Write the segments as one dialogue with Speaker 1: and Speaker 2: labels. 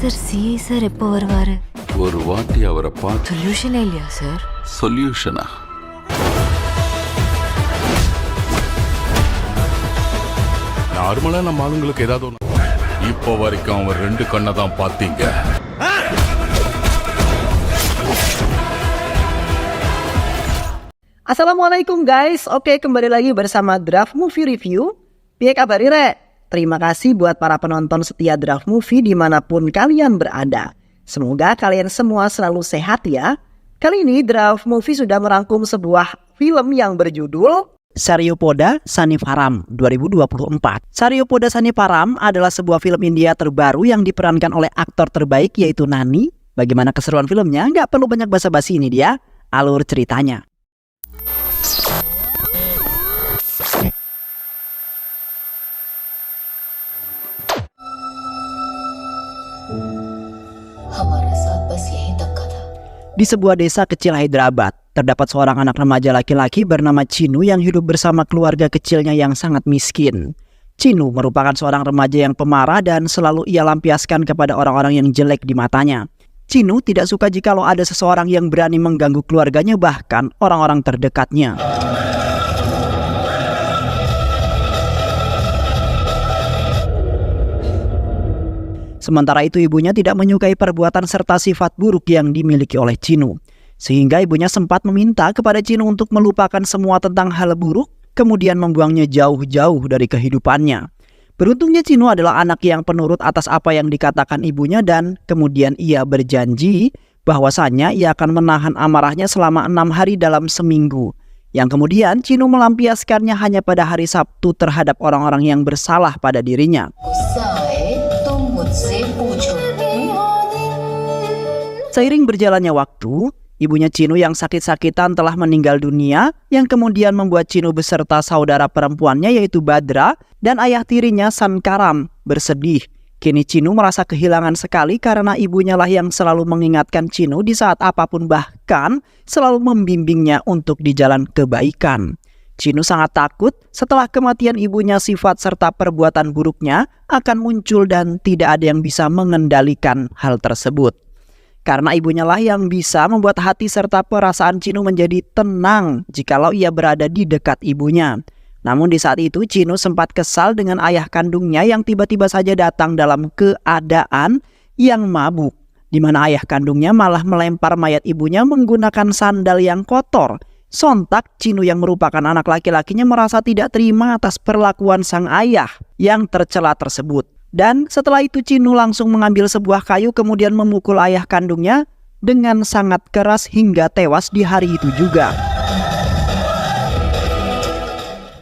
Speaker 1: Sir C sir ಎಪ್ಪ வருவாரு
Speaker 2: ஒரு வாட்டி அவரை பார்த்து
Speaker 1: சொல்யூஷனே இல்லையா சார்
Speaker 2: சொல்யூஷனா? நார்மலா நம்ம ஆளுங்களுக்கு ஏதாவது ஒண்ணு. இப்போ வரைக்கும் அவர் 2 கண்ணை தான் பார்த்தீங்க.
Speaker 3: Assalamualaikum guys, oke kembali lagi bersama Draft Movie Review. Piye kabar Ire? Terima kasih buat para penonton setia Draft Movie dimanapun kalian berada. Semoga kalian semua selalu sehat ya. Kali ini Draft Movie sudah merangkum sebuah film yang berjudul Saryopoda Saniparam 2024. Saryopoda Saniparam adalah sebuah film India terbaru yang diperankan oleh aktor terbaik yaitu Nani. Bagaimana keseruan filmnya? Nggak perlu banyak basa-basi, ini dia alur ceritanya. Di sebuah desa kecil Hyderabad, terdapat seorang anak remaja laki-laki bernama Chinu yang hidup bersama keluarga kecilnya yang sangat miskin. Chinu merupakan seorang remaja yang pemarah dan selalu ia lampiaskan kepada orang-orang yang jelek di matanya. Chinu tidak suka jikalau ada seseorang yang berani mengganggu keluarganya, bahkan orang-orang terdekatnya. Sementara itu ibunya tidak menyukai perbuatan serta sifat buruk yang dimiliki oleh Chinu. Sehingga ibunya sempat meminta kepada Chinu untuk melupakan semua tentang hal buruk, kemudian membuangnya jauh-jauh dari kehidupannya. Beruntungnya Chinu adalah anak yang penurut atas apa yang dikatakan ibunya dan kemudian ia berjanji bahwasannya ia akan menahan amarahnya selama 6 hari dalam seminggu. Yang kemudian Chinu melampiaskannya hanya pada hari Sabtu terhadap orang-orang yang bersalah pada dirinya. Seiring berjalannya waktu, ibunya Chinu yang sakit-sakitan telah meninggal dunia, yang kemudian membuat Chinu beserta saudara perempuannya yaitu Badra dan ayah tirinya Sankaram bersedih. Kini Chinu merasa kehilangan sekali karena ibunya lah yang selalu mengingatkan Chinu di saat apapun, bahkan selalu membimbingnya untuk di jalan kebaikan. Chinu sangat takut setelah kematian ibunya sifat serta perbuatan buruknya akan muncul dan tidak ada yang bisa mengendalikan hal tersebut. Karena ibunya lah yang bisa membuat hati serta perasaan Chinu menjadi tenang jikalau ia berada di dekat ibunya. Namun di saat itu Chinu sempat kesal dengan ayah kandungnya yang tiba-tiba saja datang dalam keadaan yang mabuk, di mana ayah kandungnya malah melempar mayat ibunya menggunakan sandal yang kotor. Sontak Chinu yang merupakan anak laki-lakinya merasa tidak terima atas perlakuan sang ayah yang tercela tersebut. Dan setelah itu Chinu langsung mengambil sebuah kayu kemudian memukul ayah kandungnya dengan sangat keras hingga tewas di hari itu juga.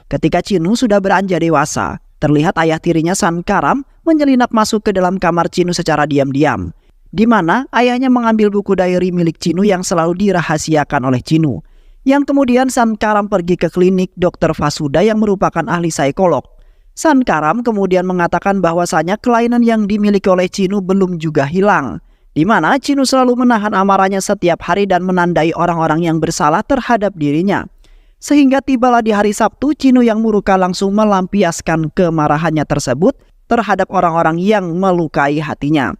Speaker 3: Ketika Chinu sudah beranjak dewasa, terlihat ayah tirinya Sankaram menyelinap masuk ke dalam kamar Chinu secara diam-diam, di mana ayahnya mengambil buku diary milik Chinu yang selalu dirahasiakan oleh Chinu. Yang kemudian Sankaram pergi ke klinik Dr. Vasuda yang merupakan ahli psikolog. Sankaram kemudian mengatakan bahwasanya kelainan yang dimiliki oleh Chinu belum juga hilang, di mana Chinu selalu menahan amarahnya setiap hari dan menandai orang-orang yang bersalah terhadap dirinya. Sehingga tibalah di hari Sabtu, Chinu yang murka langsung melampiaskan kemarahannya tersebut terhadap orang-orang yang melukai hatinya.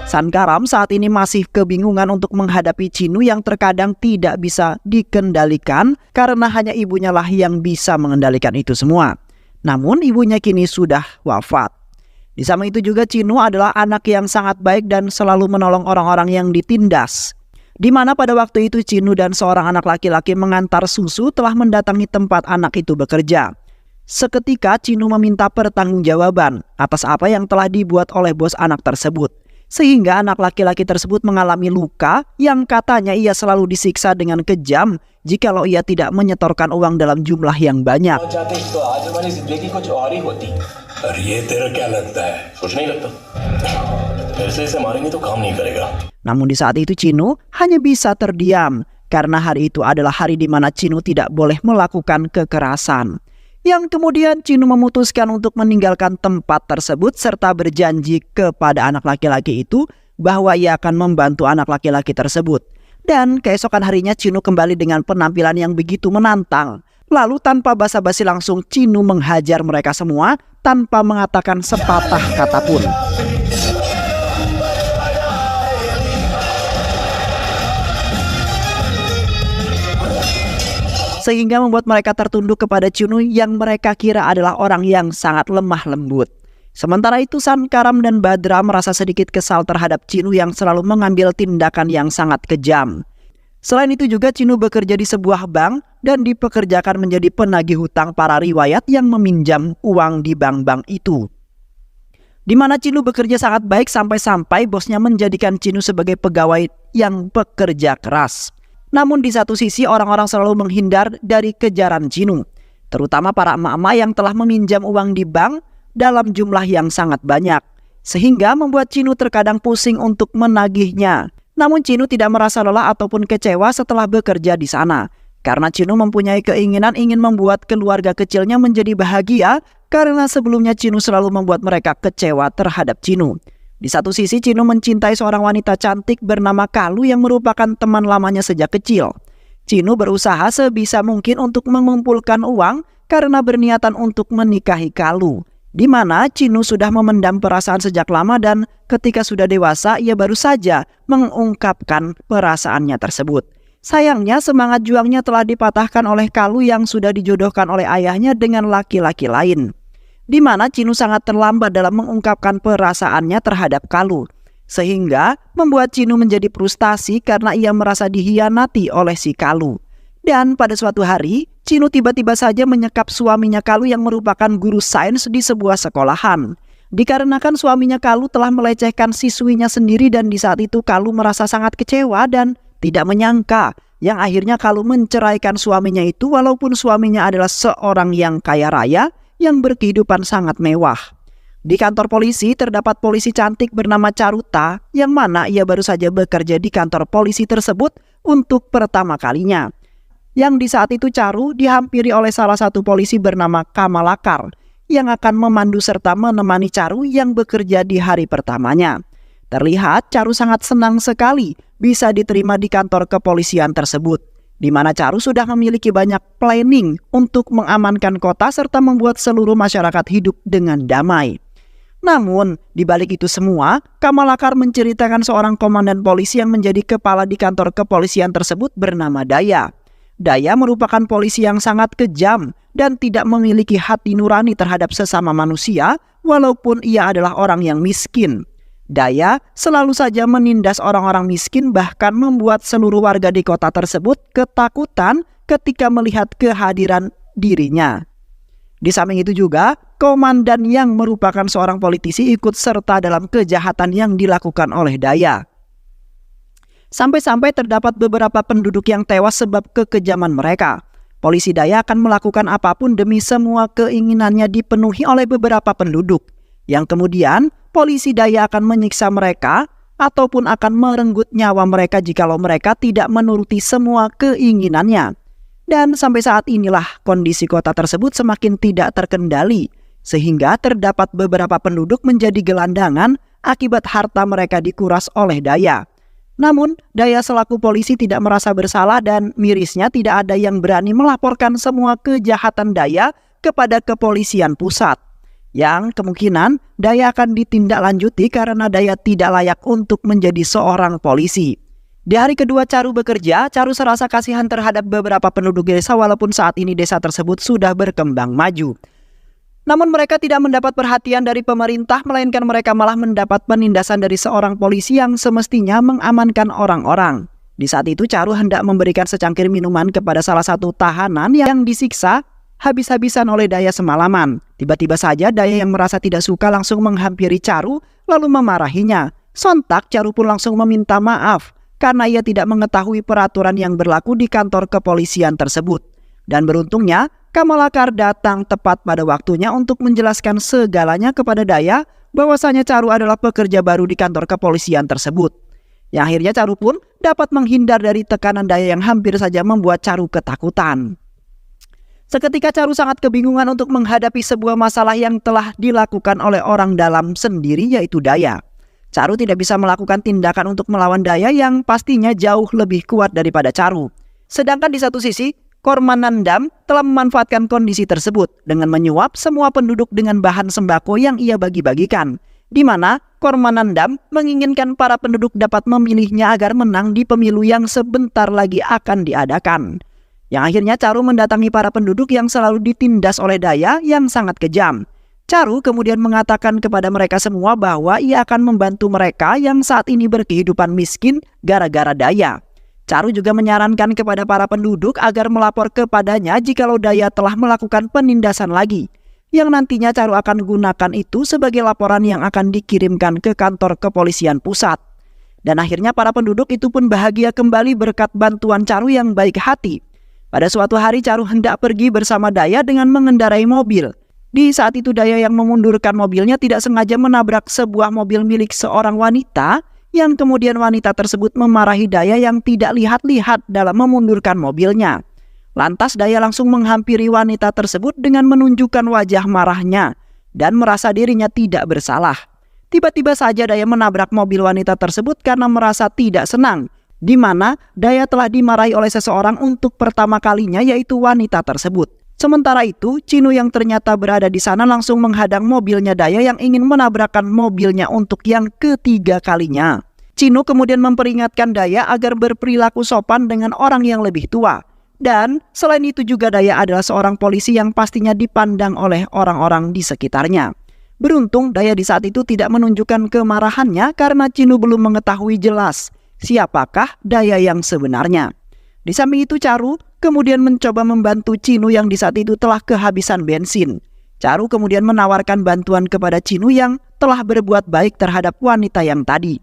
Speaker 3: Sankaram saat ini masih kebingungan untuk menghadapi Chinu yang terkadang tidak bisa dikendalikan karena hanya ibunya lah yang bisa mengendalikan itu semua. Namun ibunya kini sudah wafat. Di samping itu juga Chinu adalah anak yang sangat baik dan selalu menolong orang-orang yang ditindas. Di mana pada waktu itu Chinu dan seorang anak laki-laki mengantar susu telah mendatangi tempat anak itu bekerja. Seketika Chinu meminta pertanggungjawaban atas apa yang telah dibuat oleh bos anak tersebut. Sehingga anak laki-laki tersebut mengalami luka yang katanya ia selalu disiksa dengan kejam jikalau ia tidak menyetorkan uang dalam jumlah yang banyak. Namun di saat itu Chinu hanya bisa terdiam karena hari itu adalah hari di mana Chinu tidak boleh melakukan kekerasan. Yang kemudian Chinu memutuskan untuk meninggalkan tempat tersebut serta berjanji kepada anak laki-laki itu bahwa ia akan membantu anak laki-laki tersebut. Dan keesokan harinya Chinu kembali dengan penampilan yang begitu menantang. Lalu tanpa basa-basi langsung Chinu menghajar mereka semua tanpa mengatakan sepatah kata pun. Sehingga membuat mereka tertunduk kepada Chinu yang mereka kira adalah orang yang sangat lemah lembut. Sementara itu Sankaram dan Badra merasa sedikit kesal terhadap Chinu yang selalu mengambil tindakan yang sangat kejam. Selain itu juga Chinu bekerja di sebuah bank dan dipekerjakan menjadi penagih hutang para riwayat yang meminjam uang di bank-bank itu. Di mana Chinu bekerja sangat baik sampai-sampai bosnya menjadikan Chinu sebagai pegawai yang bekerja keras. Namun di satu sisi orang-orang selalu menghindar dari kejaran Chinu, terutama para emak-emak yang telah meminjam uang di bank dalam jumlah yang sangat banyak, sehingga membuat Chinu terkadang pusing untuk menagihnya. Namun Chinu tidak merasa lelah ataupun kecewa setelah bekerja di sana, karena Chinu mempunyai keinginan ingin membuat keluarga kecilnya menjadi bahagia, karena sebelumnya Chinu selalu membuat mereka kecewa terhadap Chinu. Di satu sisi Chinu mencintai seorang wanita cantik bernama Kalu yang merupakan teman lamanya sejak kecil. Chinu berusaha sebisa mungkin untuk mengumpulkan uang karena berniatan untuk menikahi Kalu, di mana Chinu sudah memendam perasaan sejak lama dan ketika sudah dewasa ia baru saja mengungkapkan perasaannya tersebut. Sayangnya semangat juangnya telah dipatahkan oleh Kalu yang sudah dijodohkan oleh ayahnya dengan laki-laki lain, di mana Chinu sangat terlambat dalam mengungkapkan perasaannya terhadap Kalu, sehingga membuat Chinu menjadi frustasi karena ia merasa dihianati oleh si Kalu. Dan pada suatu hari, Chinu tiba-tiba saja menyekap suaminya Kalu yang merupakan guru sains di sebuah sekolahan. Dikarenakan suaminya Kalu telah melecehkan siswinya sendiri dan di saat itu Kalu merasa sangat kecewa dan tidak menyangka yang akhirnya Kalu menceraikan suaminya itu walaupun suaminya adalah seorang yang kaya raya yang berkehidupan sangat mewah. Di kantor polisi terdapat polisi cantik bernama Charuta yang mana ia baru saja bekerja di kantor polisi tersebut untuk pertama kalinya. Yang di saat itu Charu dihampiri oleh salah satu polisi bernama Kamalakar yang akan memandu serta menemani Charu yang bekerja di hari pertamanya. Terlihat Charu sangat senang sekali bisa diterima di kantor kepolisian tersebut, di mana Charu sudah memiliki banyak planning untuk mengamankan kota serta membuat seluruh masyarakat hidup dengan damai. Namun, di balik itu semua, Kamalakar menceritakan seorang komandan polisi yang menjadi kepala di kantor kepolisian tersebut bernama Daya. Daya merupakan polisi yang sangat kejam dan tidak memiliki hati nurani terhadap sesama manusia walaupun ia adalah orang yang miskin. Daya selalu saja menindas orang-orang miskin bahkan membuat seluruh warga di kota tersebut ketakutan ketika melihat kehadiran dirinya. Di samping itu juga, komandan yang merupakan seorang politisi ikut serta dalam kejahatan yang dilakukan oleh Daya. Sampai-sampai terdapat beberapa penduduk yang tewas sebab kekejaman mereka. Polisi Daya akan melakukan apapun demi semua keinginannya dipenuhi oleh beberapa penduduk, yang kemudian polisi Daya akan menyiksa mereka ataupun akan merenggut nyawa mereka jikalau mereka tidak menuruti semua keinginannya. Dan sampai saat inilah kondisi kota tersebut semakin tidak terkendali, sehingga terdapat beberapa penduduk menjadi gelandangan akibat harta mereka dikuras oleh Daya. Namun, Daya selaku polisi tidak merasa bersalah dan mirisnya tidak ada yang berani melaporkan semua kejahatan Daya kepada kepolisian pusat. Yang kemungkinan Daya akan ditindaklanjuti karena Daya tidak layak untuk menjadi seorang polisi. Di hari kedua Charu bekerja, Charu serasa kasihan terhadap beberapa penduduk desa walaupun saat ini desa tersebut sudah berkembang maju. Namun mereka tidak mendapat perhatian dari pemerintah, melainkan mereka malah mendapat penindasan dari seorang polisi yang semestinya mengamankan orang-orang. Di saat itu Charu hendak memberikan secangkir minuman kepada salah satu tahanan yang disiksa habis-habisan oleh Daya semalaman. Tiba-tiba saja Daya yang merasa tidak suka langsung menghampiri Charu lalu memarahinya. Sontak Charu pun langsung meminta maaf karena ia tidak mengetahui peraturan yang berlaku di kantor kepolisian tersebut. Dan beruntungnya Kamalakar datang tepat pada waktunya untuk menjelaskan segalanya kepada Daya bahwasanya Charu adalah pekerja baru di kantor kepolisian tersebut. Yang akhirnya Charu pun dapat menghindar dari tekanan Daya yang hampir saja membuat Charu ketakutan. Seketika Charu sangat kebingungan untuk menghadapi sebuah masalah yang telah dilakukan oleh orang dalam sendiri yaitu Daya. Charu tidak bisa melakukan tindakan untuk melawan Daya yang pastinya jauh lebih kuat daripada Charu. Sedangkan di satu sisi, Kormanandam telah memanfaatkan kondisi tersebut dengan menyuap semua penduduk dengan bahan sembako yang ia bagi-bagikan, di mana Kormanandam menginginkan para penduduk dapat memilihnya agar menang di pemilu yang sebentar lagi akan diadakan. Yang akhirnya Charu mendatangi para penduduk yang selalu ditindas oleh Daya yang sangat kejam. Charu kemudian mengatakan kepada mereka semua bahwa ia akan membantu mereka yang saat ini berkehidupan miskin gara-gara Daya. Charu juga menyarankan kepada para penduduk agar melapor kepadanya jikalau Daya telah melakukan penindasan lagi, yang nantinya Charu akan gunakan itu sebagai laporan yang akan dikirimkan ke kantor kepolisian pusat. Dan akhirnya para penduduk itu pun bahagia kembali berkat bantuan Charu yang baik hati. Pada suatu hari Charu hendak pergi bersama Daya dengan mengendarai mobil. Di saat itu Daya yang memundurkan mobilnya tidak sengaja menabrak sebuah mobil milik seorang wanita, yang kemudian wanita tersebut memarahi Daya yang tidak lihat-lihat dalam memundurkan mobilnya. Lantas Daya langsung menghampiri wanita tersebut dengan menunjukkan wajah marahnya dan merasa dirinya tidak bersalah. Tiba-tiba saja Daya menabrak mobil wanita tersebut karena merasa tidak senang, di mana Daya telah dimarahi oleh seseorang untuk pertama kalinya, yaitu wanita tersebut. Sementara itu, Chinu yang ternyata berada di sana langsung menghadang mobilnya Daya yang ingin menabrakkan mobilnya untuk yang ketiga kalinya. Chinu kemudian memperingatkan Daya agar berperilaku sopan dengan orang yang lebih tua. Dan selain itu juga Daya adalah seorang polisi yang pastinya dipandang oleh orang-orang di sekitarnya. Beruntung Daya di saat itu tidak menunjukkan kemarahannya karena Chinu belum mengetahui jelas siapakah Daya yang sebenarnya. Di samping itu Charu kemudian mencoba membantu Chinu yang di saat itu telah kehabisan bensin. Charu kemudian menawarkan bantuan kepada Chinu yang telah berbuat baik terhadap wanita yang tadi.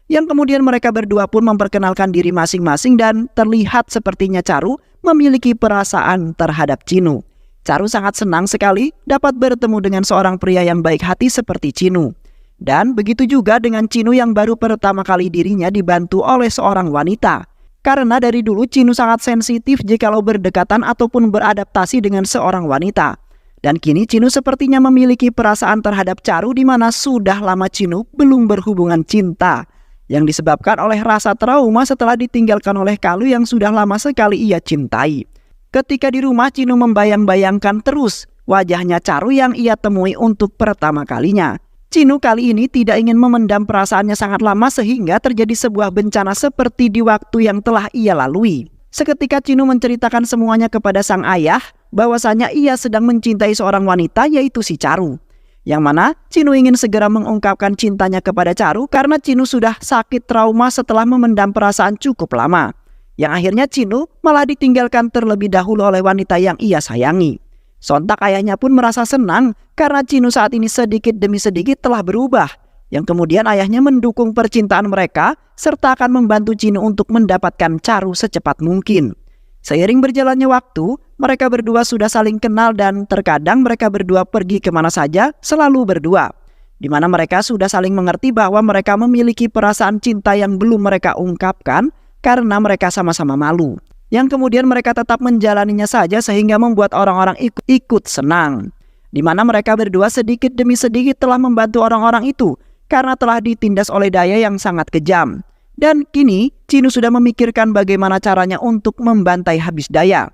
Speaker 3: Yang kemudian mereka berdua pun memperkenalkan diri masing-masing dan terlihat sepertinya Charu memiliki perasaan terhadap Chinu. Charu sangat senang sekali dapat bertemu dengan seorang pria yang baik hati seperti Chinu. Dan begitu juga dengan Chinu yang baru pertama kali dirinya dibantu oleh seorang wanita. Karena dari dulu Chinu sangat sensitif jikalau berdekatan ataupun beradaptasi dengan seorang wanita. Dan kini Chinu sepertinya memiliki perasaan terhadap Charu di mana sudah lama Chinu belum berhubungan cinta, yang disebabkan oleh rasa trauma setelah ditinggalkan oleh Kalu yang sudah lama sekali ia cintai. Ketika di rumah Chinu membayang-bayangkan terus wajahnya Charu yang ia temui untuk pertama kalinya. Chinu kali ini tidak ingin memendam perasaannya sangat lama sehingga terjadi sebuah bencana seperti di waktu yang telah ia lalui. Seketika Chinu menceritakan semuanya kepada sang ayah bahwasanya ia sedang mencintai seorang wanita, yaitu si Charu. Yang mana Chinu ingin segera mengungkapkan cintanya kepada Charu karena Chinu sudah sakit trauma setelah memendam perasaan cukup lama. Yang akhirnya Chinu malah ditinggalkan terlebih dahulu oleh wanita yang ia sayangi. Sontak ayahnya pun merasa senang karena Chinu saat ini sedikit demi sedikit telah berubah. Yang kemudian ayahnya mendukung percintaan mereka serta akan membantu Chinu untuk mendapatkan Charu secepat mungkin. Seiring berjalannya waktu, mereka berdua sudah saling kenal dan terkadang mereka berdua pergi kemana saja selalu berdua. Di mana mereka sudah saling mengerti bahwa mereka memiliki perasaan cinta yang belum mereka ungkapkan karena mereka sama-sama malu. Yang kemudian mereka tetap menjalaninya saja sehingga membuat orang-orang ikut senang. Di mana mereka berdua sedikit demi sedikit telah membantu orang-orang itu karena telah ditindas oleh Daya yang sangat kejam. Dan kini Chinu sudah memikirkan bagaimana caranya untuk membantai habis Daya.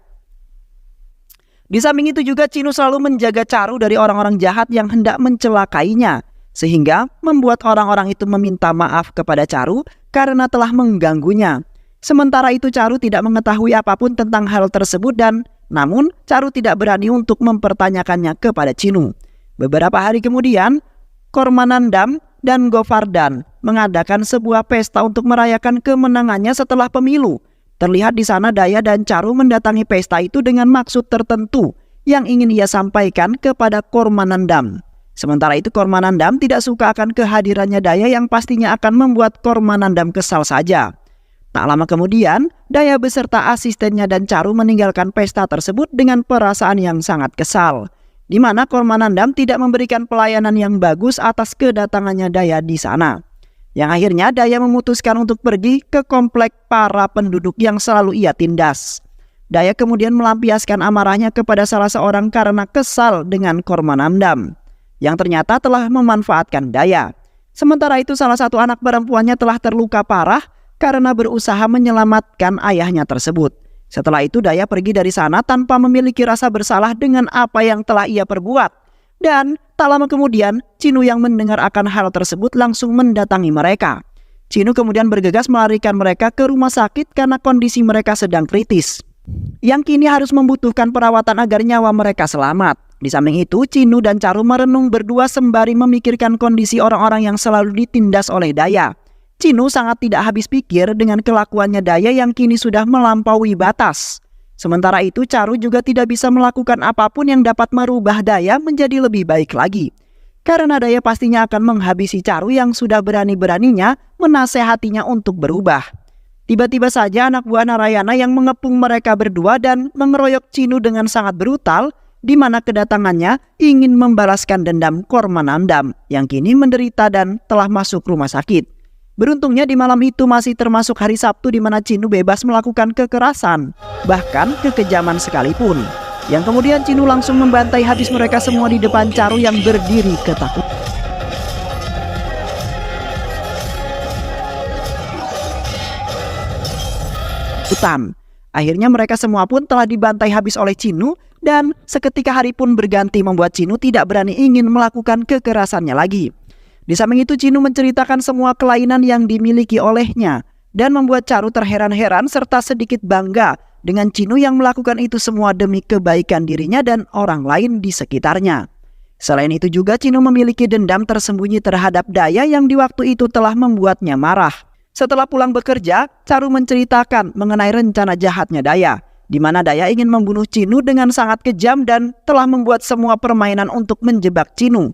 Speaker 3: Di samping itu juga Chinu selalu menjaga Charu dari orang-orang jahat yang hendak mencelakainya, sehingga membuat orang-orang itu meminta maaf kepada Charu karena telah mengganggunya. Sementara itu Charu tidak mengetahui apapun tentang hal tersebut dan namun Charu tidak berani untuk mempertanyakannya kepada Chinu. Beberapa hari kemudian, Kormanandam dan Govardhan mengadakan sebuah pesta untuk merayakan kemenangannya setelah pemilu. Terlihat di sana Daya dan Charu mendatangi pesta itu dengan maksud tertentu yang ingin ia sampaikan kepada Kormanandam. Sementara itu Kormanandam tidak suka akan kehadirannya Daya yang pastinya akan membuat Kormanandam kesal saja. Tak lama kemudian, Daya beserta asistennya dan Charu meninggalkan pesta tersebut dengan perasaan yang sangat kesal. Di mana Kormanandam tidak memberikan pelayanan yang bagus atas kedatangannya Daya di sana. Yang akhirnya Daya memutuskan untuk pergi ke komplek para penduduk yang selalu ia tindas. Daya kemudian melampiaskan amarahnya kepada salah seorang karena kesal dengan Kormanandam, yang ternyata telah memanfaatkan Daya. Sementara itu salah satu anak perempuannya telah terluka parah karena berusaha menyelamatkan ayahnya tersebut. Setelah itu Daya pergi dari sana tanpa memiliki rasa bersalah dengan apa yang telah ia perbuat. Dan tak lama kemudian, Chinu yang mendengar akan hal tersebut langsung mendatangi mereka. Chinu kemudian bergegas melarikan mereka ke rumah sakit karena kondisi mereka sedang kritis, yang kini harus membutuhkan perawatan agar nyawa mereka selamat. Di samping itu, Chinu dan Charu merenung berdua sembari memikirkan kondisi orang-orang yang selalu ditindas oleh Daya. Chinu sangat tidak habis pikir dengan kelakuannya Daya yang kini sudah melampaui batas. Sementara itu, Charu juga tidak bisa melakukan apapun yang dapat merubah Daya menjadi lebih baik lagi. Karena Daya pastinya akan menghabisi Charu yang sudah berani-beraninya menasehatinya untuk berubah. Tiba-tiba saja anak buah Narayana yang mengepung mereka berdua dan mengeroyok Chinu dengan sangat brutal, di mana kedatangannya ingin membalaskan dendam Kormanandam yang kini menderita dan telah masuk rumah sakit. Beruntungnya di malam itu masih termasuk hari Sabtu di mana Chinu bebas melakukan kekerasan, bahkan kekejaman sekalipun. Yang kemudian Chinu langsung membantai habis mereka semua di depan Charu yang berdiri ketakutan. Akhirnya mereka semua pun telah dibantai habis oleh Chinu dan seketika hari pun berganti membuat Chinu tidak berani ingin melakukan kekerasannya lagi. Di samping itu Chinu menceritakan semua kelainan yang dimiliki olehnya dan membuat Charu terheran-heran serta sedikit bangga dengan Chinu yang melakukan itu semua demi kebaikan dirinya dan orang lain di sekitarnya. Selain itu juga Chinu memiliki dendam tersembunyi terhadap Daya yang di waktu itu telah membuatnya marah. Setelah pulang bekerja, Charu menceritakan mengenai rencana jahatnya Daya, di mana Daya ingin membunuh Chinu dengan sangat kejam dan telah membuat semua permainan untuk menjebak Chinu.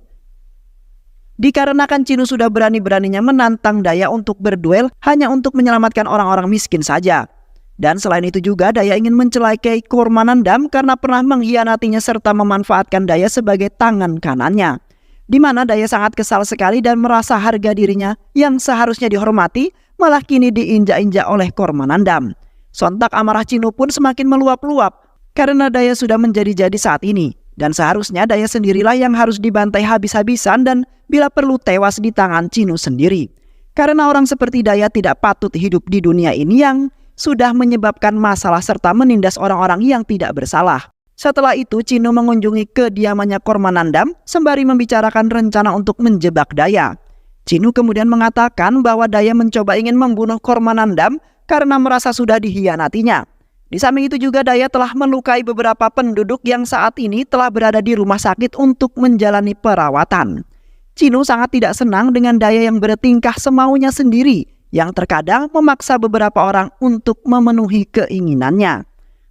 Speaker 3: Dikarenakan Chinu sudah berani-beraninya menantang Daya untuk berduel hanya untuk menyelamatkan orang-orang miskin saja. Dan selain itu juga Daya ingin mencelakai Kormanandam karena pernah mengkhianatinya serta memanfaatkan Daya sebagai tangan kanannya. Di mana Daya sangat kesal sekali dan merasa harga dirinya yang seharusnya dihormati malah kini diinjak-injak oleh Kormanandam. Sontak amarah Chinu pun semakin meluap-luap karena Daya sudah menjadi-jadi saat ini. Dan seharusnya Daya sendirilah yang harus dibantai habis-habisan dan bila perlu tewas di tangan Chinu sendiri. Karena orang seperti Daya tidak patut hidup di dunia ini yang sudah menyebabkan masalah serta menindas orang-orang yang tidak bersalah. Setelah itu Chinu mengunjungi kediamannya Kormanandam sembari membicarakan rencana untuk menjebak Daya. Chinu kemudian mengatakan bahwa Daya mencoba ingin membunuh Kormanandam karena merasa sudah dikhianatinya. Di samping itu juga Daya telah melukai beberapa penduduk yang saat ini telah berada di rumah sakit untuk menjalani perawatan. Chinu sangat tidak senang dengan Daya yang bertingkah semaunya sendiri, yang terkadang memaksa beberapa orang untuk memenuhi keinginannya.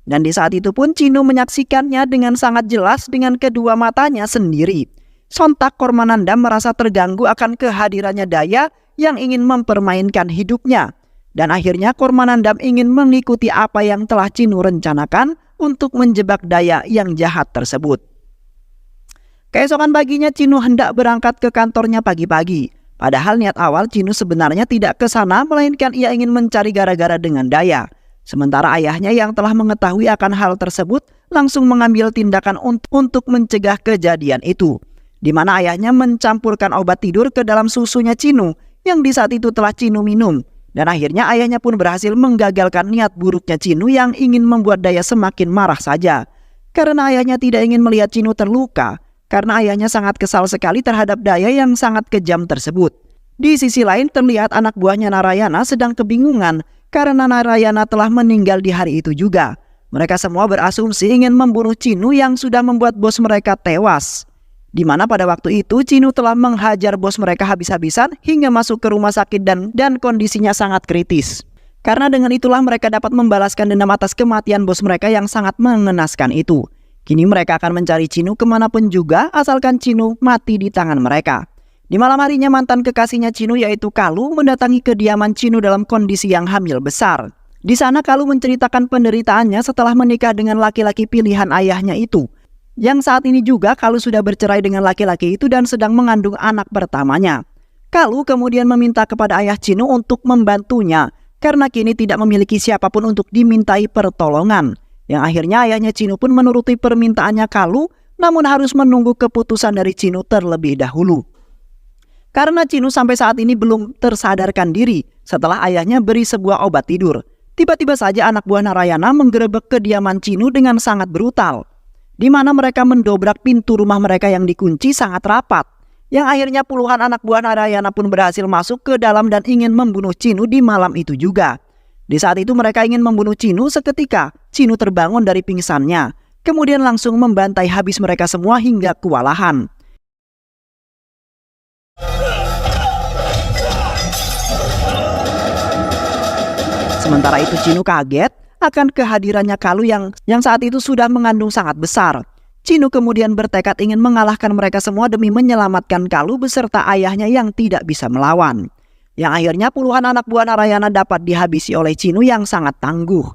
Speaker 3: Dan di saat itu pun Chinu menyaksikannya dengan sangat jelas dengan kedua matanya sendiri. Sontak Kormanandam merasa terganggu akan kehadirannya Daya yang ingin mempermainkan hidupnya. Dan akhirnya Kormanandam ingin mengikuti apa yang telah Chinu rencanakan untuk menjebak Daya yang jahat tersebut. Keesokan paginya Chinu hendak berangkat ke kantornya pagi-pagi. Padahal niat awal Chinu sebenarnya tidak ke sana melainkan ia ingin mencari gara-gara dengan Daya. Sementara ayahnya yang telah mengetahui akan hal tersebut langsung mengambil tindakan untuk mencegah kejadian itu. Di mana ayahnya mencampurkan obat tidur ke dalam susunya Chinu yang di saat itu telah Chinu minum. Dan akhirnya ayahnya pun berhasil menggagalkan niat buruknya Chinu yang ingin membuat Daya semakin marah saja. Karena ayahnya tidak ingin melihat Chinu terluka, karena ayahnya sangat kesal sekali terhadap Daya yang sangat kejam tersebut. Di sisi lain terlihat anak buahnya Narayana sedang kebingungan karena Narayana telah meninggal di hari itu juga. Mereka semua berasumsi ingin membunuh Chinu yang sudah membuat bos mereka tewas. Di mana pada waktu itu Chinu telah menghajar bos mereka habis-habisan hingga masuk ke rumah sakit dan kondisinya sangat kritis. Karena dengan itulah mereka dapat membalaskan dendam atas kematian bos mereka yang sangat mengenaskan itu. Kini mereka akan mencari Chinu kemanapun juga asalkan Chinu mati di tangan mereka. Di malam harinya mantan kekasihnya Chinu yaitu Kalu mendatangi kediaman Chinu dalam kondisi yang hamil besar. Di sana Kalu menceritakan penderitaannya setelah menikah dengan laki-laki pilihan ayahnya itu. Yang saat ini juga Kalu sudah bercerai dengan laki-laki itu dan sedang mengandung anak pertamanya. Kalu kemudian meminta kepada ayah Chinu untuk membantunya karena kini tidak memiliki siapapun untuk dimintai pertolongan. Yang akhirnya ayahnya Chinu pun menuruti permintaannya Kalu, namun harus menunggu keputusan dari Chinu terlebih dahulu. Karena Chinu sampai saat ini belum tersadarkan diri setelah ayahnya beri sebuah obat tidur. Tiba-tiba saja anak buah Narayana menggerebek kediaman Cinu dengan sangat brutal, di mana mereka mendobrak pintu rumah mereka yang dikunci sangat rapat. Yang akhirnya puluhan anak buah Narayana pun berhasil masuk ke dalam dan ingin membunuh Cinu di malam itu juga. Di saat itu mereka ingin membunuh Cinu, seketika Cinu terbangun dari pingsannya, kemudian langsung membantai habis mereka semua hingga kewalahan. Sementara itu Cinu kaget akan kehadirannya Kalu yang saat itu sudah mengandung sangat besar. Cinu kemudian bertekad ingin mengalahkan mereka semua demi menyelamatkan Kalu beserta ayahnya yang tidak bisa melawan. Yang akhirnya puluhan anak buah Narayana dapat dihabisi oleh Cinu yang sangat tangguh.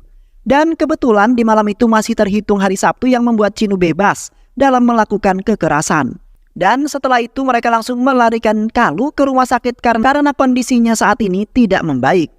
Speaker 3: Dan kebetulan di malam itu masih terhitung hari Sabtu yang membuat Cinu bebas dalam melakukan kekerasan. Dan setelah itu mereka langsung melarikan Kalu ke rumah sakit karena kondisinya saat ini tidak membaik.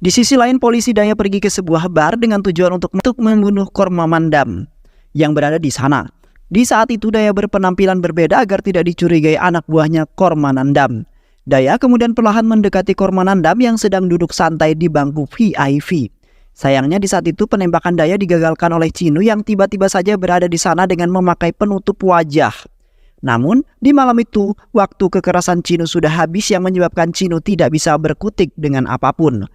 Speaker 3: Di sisi lain, polisi Daya pergi ke sebuah bar dengan tujuan untuk membunuh Kormamandam yang berada di sana. Di saat itu Daya berpenampilan berbeda agar tidak dicurigai anak buahnya Kormanandam. Daya kemudian perlahan mendekati Kormanandam yang sedang duduk santai di bangku VIP. Sayangnya di saat itu penembakan Daya digagalkan oleh Cinu yang tiba-tiba saja berada di sana dengan memakai penutup wajah. Namun di malam itu waktu kekerasan Cinu sudah habis yang menyebabkan Cinu tidak bisa berkutik dengan apapun.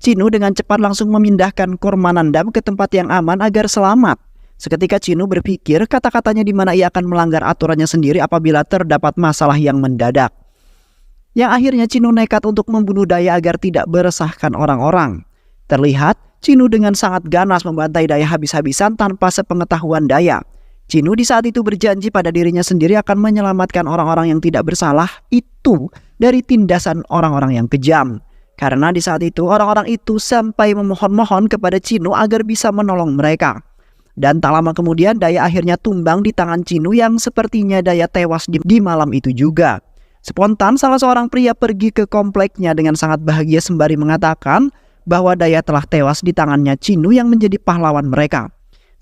Speaker 3: Cinu dengan cepat langsung memindahkan Kormanandam ke tempat yang aman agar selamat. Seketika Cinu berpikir kata-katanya di mana ia akan melanggar aturannya sendiri apabila terdapat masalah yang mendadak. Yang akhirnya Cinu nekat untuk membunuh Daya agar tidak meresahkan orang-orang. Terlihat Cinu dengan sangat ganas membantai Daya habis-habisan tanpa sepengetahuan Daya. Cinu di saat itu berjanji pada dirinya sendiri akan menyelamatkan orang-orang yang tidak bersalah itu dari tindasan orang-orang yang kejam. Karena di saat itu orang-orang itu sampai memohon-mohon kepada Cinu agar bisa menolong mereka. Dan tak lama kemudian Daya akhirnya tumbang di tangan Cinu yang sepertinya Daya tewas di malam itu juga. Spontan salah seorang pria pergi ke kompleknya dengan sangat bahagia sembari mengatakan bahwa Daya telah tewas di tangannya Cinu yang menjadi pahlawan mereka.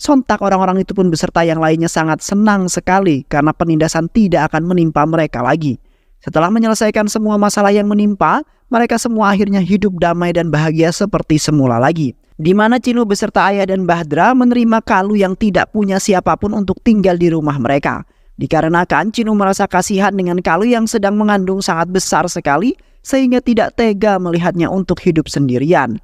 Speaker 3: Sontak orang-orang itu pun beserta yang lainnya sangat senang sekali karena penindasan tidak akan menimpa mereka lagi. Setelah menyelesaikan semua masalah yang menimpa, mereka semua akhirnya hidup damai dan bahagia seperti semula lagi. Di mana Cinu beserta ayah dan Bahdra menerima Kalu yang tidak punya siapapun untuk tinggal di rumah mereka. Dikarenakan Cinu merasa kasihan dengan Kalu yang sedang mengandung sangat besar sekali, sehingga tidak tega melihatnya untuk hidup sendirian.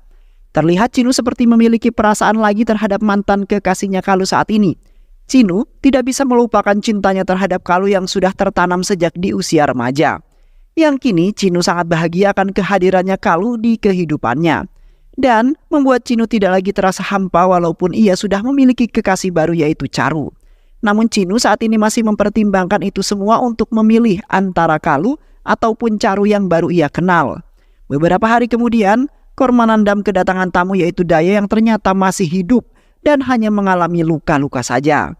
Speaker 3: Terlihat Cinu seperti memiliki perasaan lagi terhadap mantan kekasihnya Kalu saat ini. Cinu tidak bisa melupakan cintanya terhadap Kalu yang sudah tertanam sejak di usia remaja. Yang kini Cinu sangat bahagia akan kehadirannya Kalu di kehidupannya. Dan membuat Cinu tidak lagi terasa hampa walaupun ia sudah memiliki kekasih baru yaitu Charu. Namun Cinu saat ini masih mempertimbangkan itu semua untuk memilih antara Kalu ataupun Charu yang baru ia kenal. Beberapa hari kemudian, Kormanandam kedatangan tamu yaitu Daya yang ternyata masih hidup dan hanya mengalami luka-luka saja.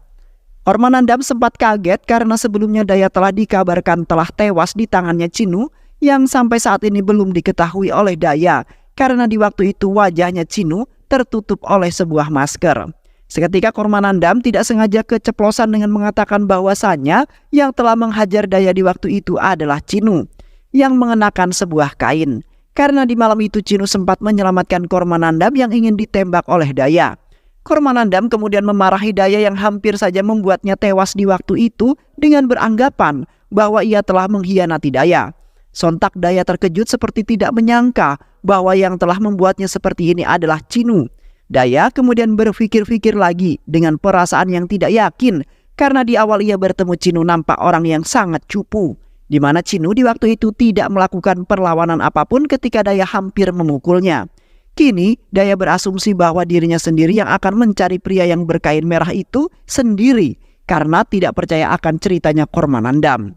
Speaker 3: Kormanandam sempat kaget karena sebelumnya Daya telah dikabarkan telah tewas di tangannya Cinu yang sampai saat ini belum diketahui oleh Daya karena di waktu itu wajahnya Cinu tertutup oleh sebuah masker. Seketika Kormanandam tidak sengaja keceplosan dengan mengatakan bahwasannya yang telah menghajar Daya di waktu itu adalah Cinu yang mengenakan sebuah kain. Karena di malam itu Cinu sempat menyelamatkan Kormanandam yang ingin ditembak oleh Daya. Kormanandam kemudian memarahi Daya yang hampir saja membuatnya tewas di waktu itu dengan beranggapan bahwa ia telah mengkhianati Daya. Sontak Daya terkejut seperti tidak menyangka bahwa yang telah membuatnya seperti ini adalah Cinu. Daya kemudian berpikir-pikir lagi dengan perasaan yang tidak yakin karena di awal ia bertemu Cinu nampak orang yang sangat cupu. Di mana Cinu di waktu itu tidak melakukan perlawanan apapun ketika Daya hampir memukulnya. Kini Daya berasumsi bahwa dirinya sendiri yang akan mencari pria yang berkain merah itu sendiri karena tidak percaya akan ceritanya Kormanandam.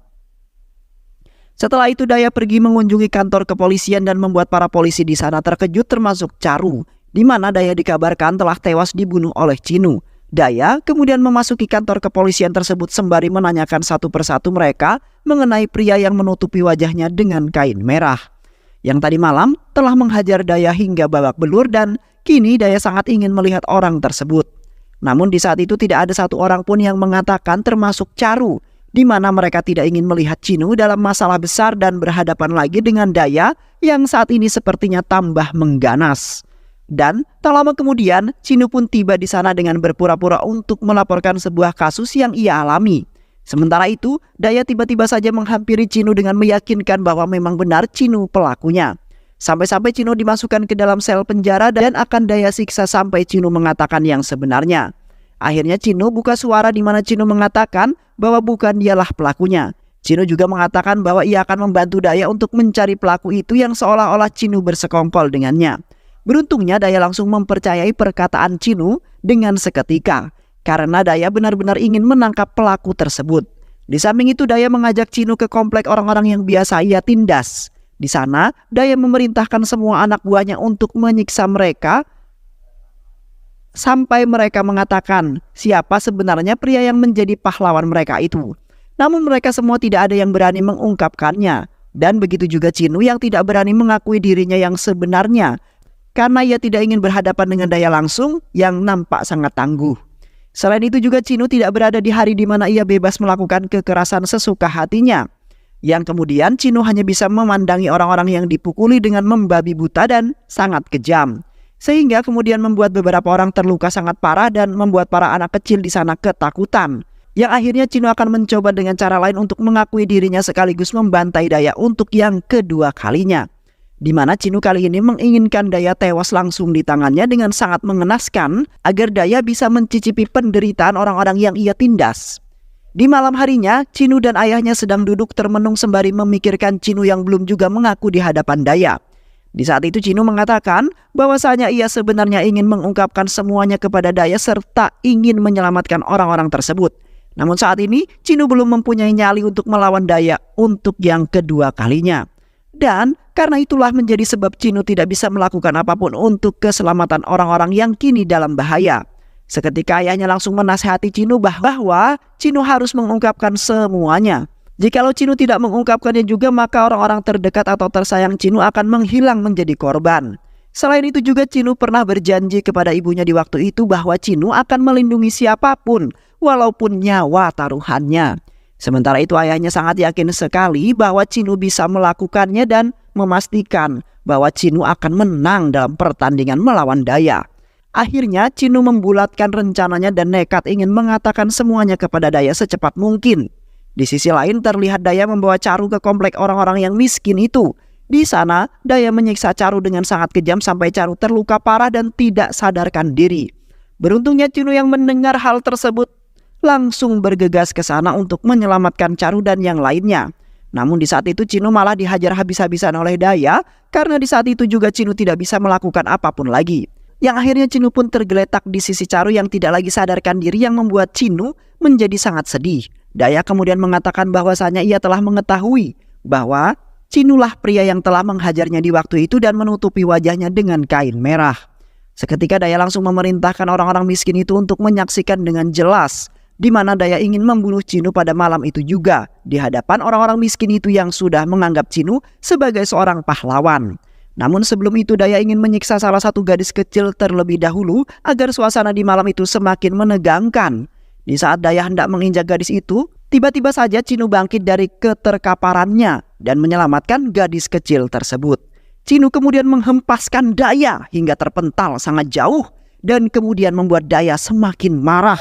Speaker 3: Setelah itu Daya pergi mengunjungi kantor kepolisian dan membuat para polisi di sana terkejut termasuk Charu, di mana Daya dikabarkan telah tewas dibunuh oleh Cinu. Daya kemudian memasuki kantor kepolisian tersebut sembari menanyakan satu persatu mereka mengenai pria yang menutupi wajahnya dengan kain merah. Yang tadi malam telah menghajar Daya hingga babak belur dan kini Daya sangat ingin melihat orang tersebut. Namun di saat itu tidak ada satu orang pun yang mengatakan termasuk Charu, di mana mereka tidak ingin melihat Cinu dalam masalah besar dan berhadapan lagi dengan Daya yang saat ini sepertinya tambah mengganas. Dan tak lama kemudian, Cinu pun tiba di sana dengan berpura-pura untuk melaporkan sebuah kasus yang ia alami. Sementara itu, Daya tiba-tiba saja menghampiri Cinu dengan meyakinkan bahwa memang benar Cinu pelakunya. Sampai-sampai Cinu dimasukkan ke dalam sel penjara dan akan Daya siksa sampai Cinu mengatakan yang sebenarnya. Akhirnya Cinu buka suara di mana Cinu mengatakan bahwa bukan dialah pelakunya. Cinu juga mengatakan bahwa ia akan membantu Daya untuk mencari pelaku itu yang seolah-olah Cinu bersekongkol dengannya. Beruntungnya Daya langsung mempercayai perkataan Cinu dengan seketika, karena Daya benar-benar ingin menangkap pelaku tersebut. Di samping itu Daya mengajak Cinu ke komplek orang-orang yang biasa ia tindas. Di sana Daya memerintahkan semua anak buahnya untuk menyiksa mereka sampai mereka mengatakan siapa sebenarnya pria yang menjadi pahlawan mereka itu. Namun mereka semua tidak ada yang berani mengungkapkannya. Dan begitu juga Cinu yang tidak berani mengakui dirinya yang sebenarnya, karena ia tidak ingin berhadapan dengan Daya langsung yang nampak sangat tangguh. Selain itu juga Cinu tidak berada di hari di mana ia bebas melakukan kekerasan sesuka hatinya. Yang kemudian Cinu hanya bisa memandangi orang-orang yang dipukuli dengan membabi buta dan sangat kejam. Sehingga kemudian membuat beberapa orang terluka sangat parah dan membuat para anak kecil di sana ketakutan. Yang akhirnya Cinu akan mencoba dengan cara lain untuk mengakui dirinya sekaligus membantai Daya untuk yang kedua kalinya. Di mana Cinu kali ini menginginkan Daya tewas langsung di tangannya dengan sangat mengenaskan agar Daya bisa mencicipi penderitaan orang-orang yang ia tindas. Di malam harinya, Cinu dan ayahnya sedang duduk termenung sembari memikirkan Cinu yang belum juga mengaku di hadapan Daya. Di saat itu Cinu mengatakan bahwasanya ia sebenarnya ingin mengungkapkan semuanya kepada Daya serta ingin menyelamatkan orang-orang tersebut. Namun saat ini Cinu belum mempunyai nyali untuk melawan Daya untuk yang kedua kalinya. Dan karena itulah menjadi sebab Cinu tidak bisa melakukan apapun untuk keselamatan orang-orang yang kini dalam bahaya. Seketika ayahnya langsung menasihati Cinu bahwa Cinu harus mengungkapkan semuanya. Jikalau Cinu tidak mengungkapkannya juga, maka orang-orang terdekat atau tersayang Cinu akan menghilang menjadi korban. Selain itu juga Cinu pernah berjanji kepada ibunya di waktu itu bahwa Cinu akan melindungi siapapun walaupun nyawa taruhannya. Sementara itu ayahnya sangat yakin sekali bahwa Cinu bisa melakukannya dan memastikan bahwa Cinu akan menang dalam pertandingan melawan Daya. Akhirnya Cinu membulatkan rencananya dan nekat ingin mengatakan semuanya kepada Daya secepat mungkin. Di sisi lain terlihat Daya membawa Caru ke komplek orang-orang yang miskin itu. Di sana Daya menyiksa Caru dengan sangat kejam sampai Caru terluka parah dan tidak sadarkan diri. Beruntungnya Cinu yang mendengar hal tersebut langsung bergegas ke sana untuk menyelamatkan Caru dan yang lainnya. Namun di saat itu Cinu malah dihajar habis-habisan oleh Daya karena di saat itu juga Cinu tidak bisa melakukan apapun lagi. Yang akhirnya Cinu pun tergeletak di sisi Caru yang tidak lagi sadarkan diri yang membuat Cinu menjadi sangat sedih. Daya kemudian mengatakan bahwasanya ia telah mengetahui bahwa Cinulah pria yang telah menghajarnya di waktu itu dan menutupi wajahnya dengan kain merah. Seketika Daya langsung memerintahkan orang-orang miskin itu untuk menyaksikan dengan jelas di mana Daya ingin membunuh Cinu pada malam itu juga di hadapan orang-orang miskin itu yang sudah menganggap Cinu sebagai seorang pahlawan. Namun sebelum itu Daya ingin menyiksa salah satu gadis kecil terlebih dahulu agar suasana di malam itu semakin menegangkan. Di saat Daya hendak menginjak gadis itu, tiba-tiba saja Cinu bangkit dari keterkaparannya dan menyelamatkan gadis kecil tersebut. Cinu kemudian menghempaskan Daya hingga terpental sangat jauh dan kemudian membuat Daya semakin marah.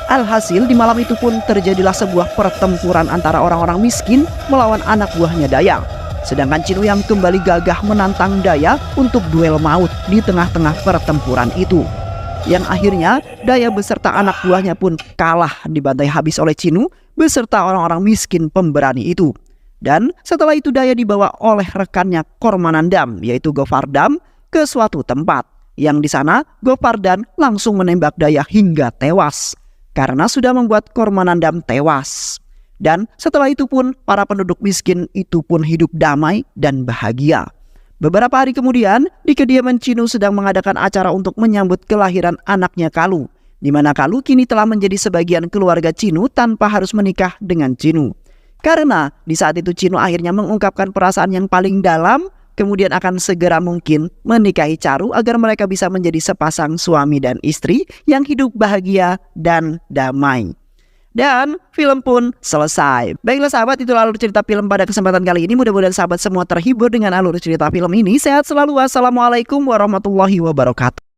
Speaker 3: Alhasil di malam itu pun terjadilah sebuah pertempuran antara orang-orang miskin melawan anak buahnya Daya. Sedangkan Cinu yang kembali gagah menantang Daya untuk duel maut di tengah-tengah pertempuran itu. Yang akhirnya Daya beserta anak buahnya pun kalah dibantai habis oleh Cinu beserta orang-orang miskin pemberani itu. Dan setelah itu Daya dibawa oleh rekannya Kormanandam yaitu Govardhan ke suatu tempat. Yang di sana Govardhan langsung menembak Daya hingga tewas karena sudah membuat Kormanandam tewas. Dan setelah itu pun para penduduk miskin itu pun hidup damai dan bahagia. Beberapa hari kemudian di kediaman Cinu sedang mengadakan acara untuk menyambut kelahiran anaknya Kalu, di mana Kalu kini telah menjadi sebagian keluarga Cinu tanpa harus menikah dengan Cinu. Karena di saat itu Cinu akhirnya mengungkapkan perasaan yang paling dalam, kemudian akan segera mungkin menikahi Caru agar mereka bisa menjadi sepasang suami dan istri yang hidup bahagia dan damai. Dan film pun selesai. Baiklah sahabat, itulah alur cerita film pada kesempatan kali ini. Mudah-mudahan sahabat semua terhibur dengan alur cerita film ini. Sehat selalu. Wassalamualaikum warahmatullahi wabarakatuh.